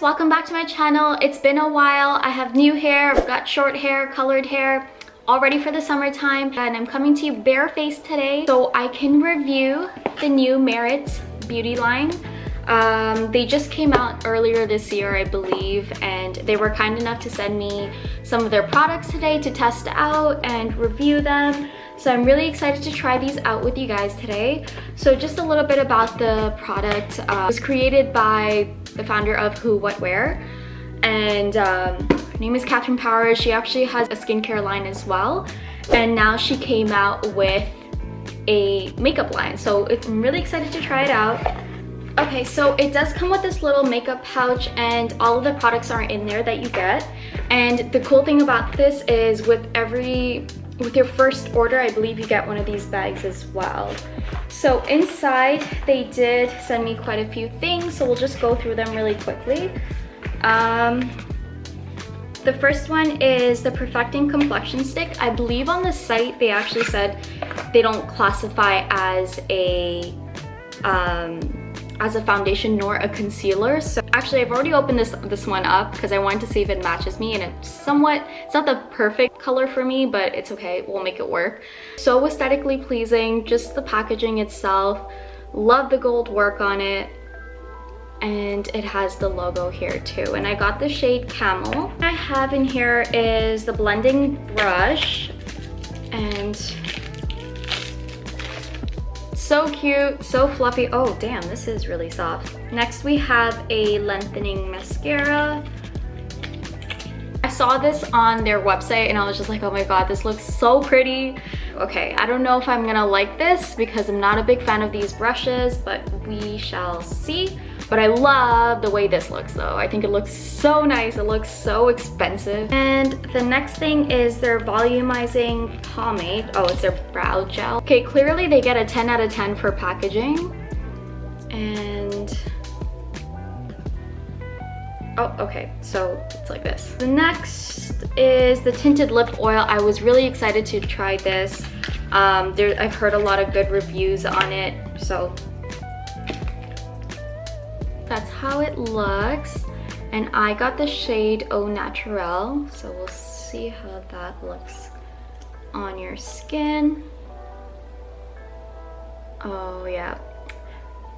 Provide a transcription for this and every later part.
welcome back to my channel. It's been a while. I have new hair, I've got short hair, colored hair, all ready for the summertime, and I'm coming to you barefaced today so I can review the new Merit beauty line. They just came out earlier this year, I believe, and they were kind enough to send me some of their products today to test out and review them. So I'm really excited to try these out with you guys today. So just a little bit about the product. It was created by the founder of Who What Wear, and her name is Catherine Powers. She actually has a skincare line as well, and now she came out with a makeup line. So I'm really excited to try it out. Okay, so it does come with this little makeup pouch, and all of the products are in there that you get. And the cool thing about this is with your first order, I believe you get one of these bags as well. So inside, they did send me quite a few things, so we'll just go through them really quickly. The first one is the Perfecting Complexion Stick. I believe on the site they actually said they don't classify as a foundation nor a concealer. So actually I've already opened this one up because I wanted to see if it matches me, and it's not the perfect color for me, but it's okay, we'll make it work. So aesthetically pleasing, just the packaging itself, love the gold work on it, and it has the logo here too. And I got the shade Camel. What I have in here is the blending brush, and so cute, so fluffy. Oh damn, this is really soft. Next we have a lengthening mascara. I saw this on their website and I was just like, oh my god, this looks so pretty. Okay, I don't know if I'm gonna like this because I'm not a big fan of these brushes, but we shall see. But I love the way this looks though. I think it looks so nice. It looks so expensive. And the next thing is their volumizing pomade. Oh, it's their brow gel. Okay, clearly they get a 10 out of 10 for packaging. And oh, okay, so it's like this. The next is the tinted lip oil. I was really excited to try this. I've heard a lot of good reviews on it, so that's how it looks. And I got the shade Au Naturel, so we'll see how that looks on your skin. Oh yeah,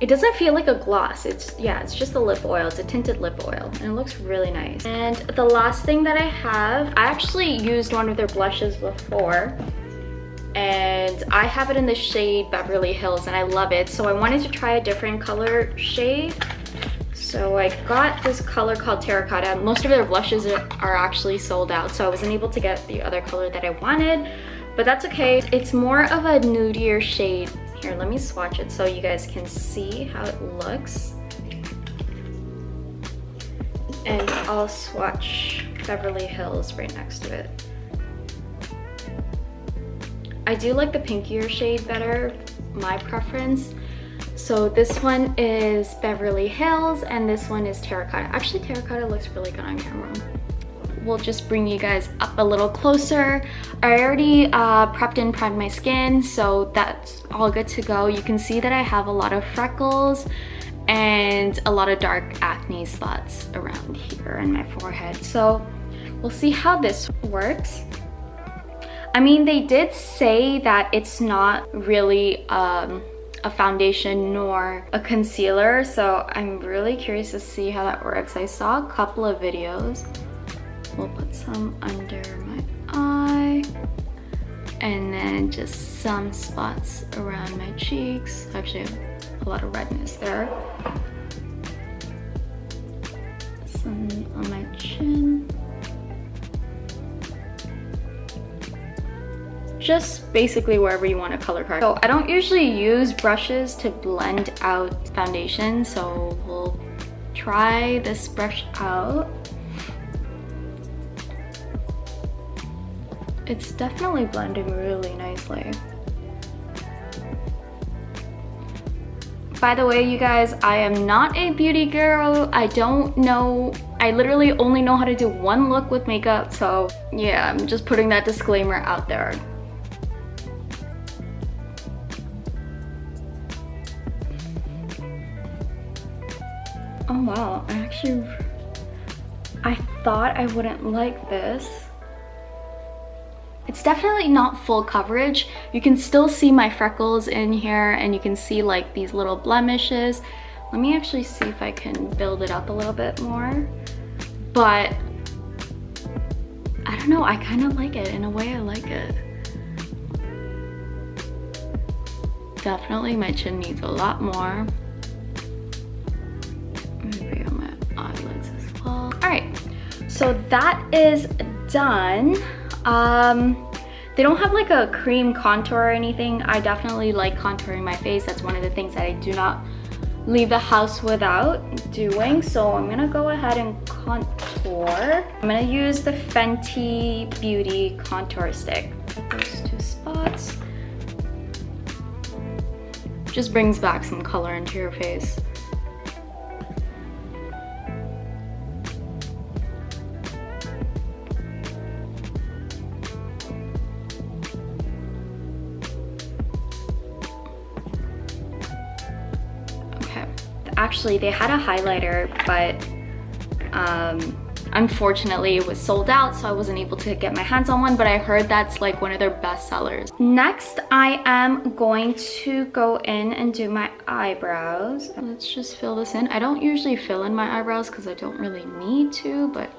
it doesn't feel like a gloss. It's just a lip oil. It's a tinted lip oil, and it looks really nice. And the last thing that I have, I actually used one of their blushes before, and I have it in the shade Beverly Hills, and I love it. So I wanted to try a different color shade. So I got this color called Terracotta. Most of their blushes are actually sold out, so I wasn't able to get the other color that I wanted, but that's okay. It's more of a nudier shade. Here, let me swatch it so you guys can see how it looks. And I'll swatch Beverly Hills right next to it. I do like the pinkier shade better, my preference. So this one is Beverly Hills and this one is Terracotta. Actually, Terracotta looks really good on camera. We'll just bring you guys up a little closer. I already prepped and primed my skin, so that's all good to go. You can see that I have a lot of freckles and a lot of dark acne spots around here in my forehead. So we'll see how this works. I mean, they did say that it's not really a foundation nor a concealer, so I'm really curious to see how that works. I saw a couple of videos. We'll put some under my eye, and then just some spots around my cheeks. Actually, I have a lot of redness there. Some on my chin. Just basically wherever you want to color correct. So I don't usually use brushes to blend out foundation, so we'll try this brush out. It's definitely blending really nicely. By the way, you guys, I am not a beauty girl. I literally only know how to do one look with makeup, so yeah, I'm just putting that disclaimer out there. Oh wow, I actually I thought I wouldn't like this. It's definitely not full coverage. You can still see my freckles in here, and you can see like these little blemishes. Let me actually see if I can build it up a little bit more. But I don't know, I kind of like it. In a way, I like it. Definitely my chin needs a lot more. Maybe on my eyelids as well. All right, so that is done. They don't have like a cream contour or anything. I definitely like contouring my face. That's one of the things that I do not leave the house without doing. So I'm gonna go ahead and contour. I'm gonna use the Fenty Beauty contour stick. Those two spots. Just brings back some color into your face. Actually, they had a highlighter, but unfortunately it was sold out, so I wasn't able to get my hands on one, but I heard that's like one of their best sellers. Next, I am going to go in and do my eyebrows. Let's just fill this in. I don't usually fill in my eyebrows because I don't really need to, but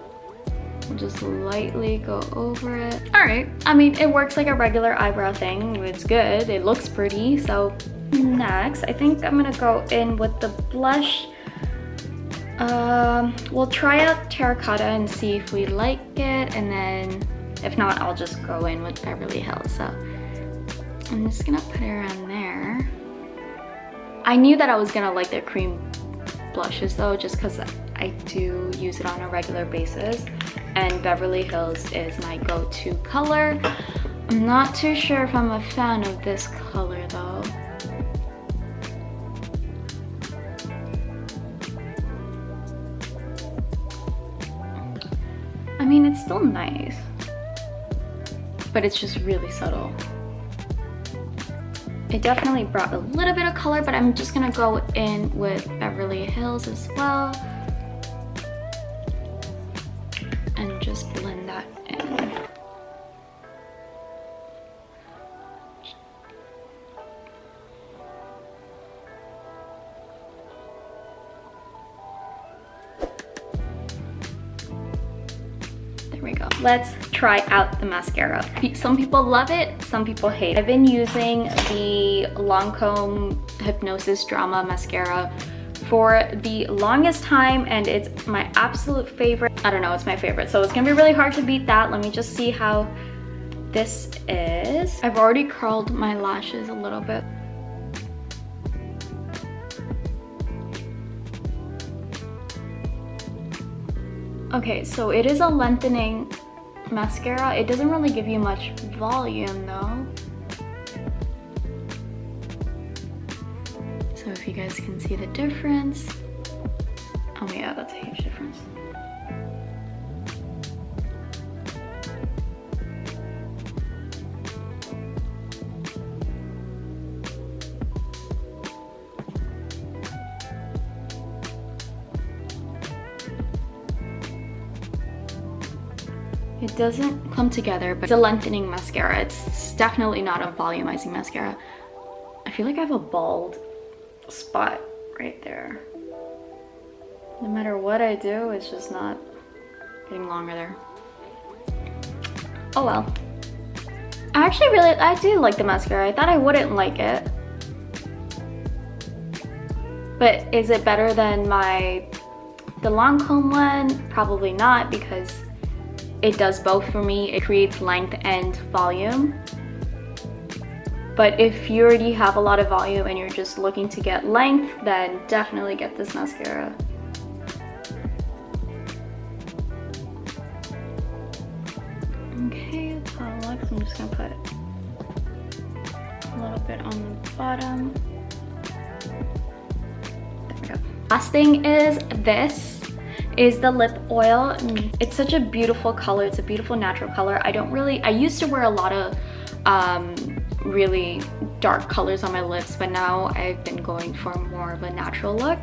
I'll just lightly go over it. All right, I mean, it works like a regular eyebrow thing. It's good, it looks pretty, so next, I think I'm gonna go in with the blush. We'll try out Terracotta and see if we like it, and then if not, I'll just go in with Beverly Hills. So I'm just gonna put it around there. I knew that I was gonna like the cream blushes though, just because I do use it on a regular basis, and Beverly Hills is my go-to color. I'm not too sure if I'm a fan of this color though. I mean, it's still nice, but it's just really subtle. It definitely brought a little bit of color, but I'm just gonna go in with Beverly Hills as well and just blend that in. There we go. Let's try out the mascara. Some people love it, some people hate it. I've been using the Lancome Hypnosis Drama Mascara for the longest time, and it's my absolute favorite. I don't know, it's my favorite. So it's gonna be really hard to beat that. Let me just see how this is. I've already curled my lashes a little bit. Okay, so it is a lengthening mascara. It doesn't really give you much volume though. So if you guys can see the difference. Oh yeah, that's a huge difference. It doesn't come together, but it's a lengthening mascara. It's definitely not a volumizing mascara. I feel like I have a bald spot right there. No matter what I do, it's just not getting longer there. Oh well. I do like the mascara. I thought I wouldn't like it. But is it better than the Lancome one? Probably not, because it does both for me. It creates length and volume. But if you already have a lot of volume and you're just looking to get length, then definitely get this mascara. Okay, that's how it looks. I'm just gonna put a little bit on the bottom. There we go. Last thing is this. Is the lip oil. It's such a beautiful color. It's a beautiful natural color. I used to wear a lot of really dark colors on my lips, but now I've been going for more of a natural look.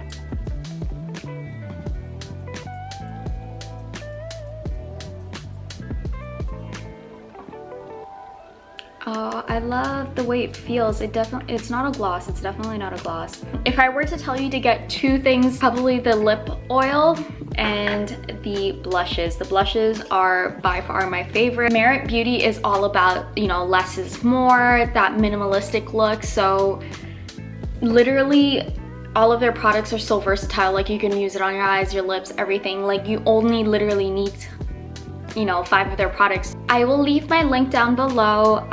Oh, I love the way it feels. It's not a gloss. It's definitely not a gloss. If I were to tell you to get two things, probably the lip oil and the blushes. The blushes are by far my favorite. Merit Beauty is all about, you know, less is more, that minimalistic look. So literally all of their products are so versatile. Like you can use it on your eyes, your lips, everything. Like you only literally need, you know, 5 of their products. I will leave my link down below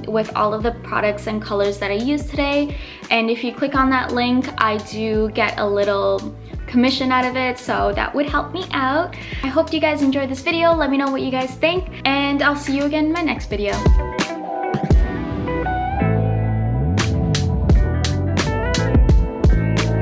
with all of the products and colors that I used today. And if you click on that link, I do get a little commission out of it, so that would help me out. I hope you guys enjoyed this video. Let me know what you guys think, and I'll see you again in my next video.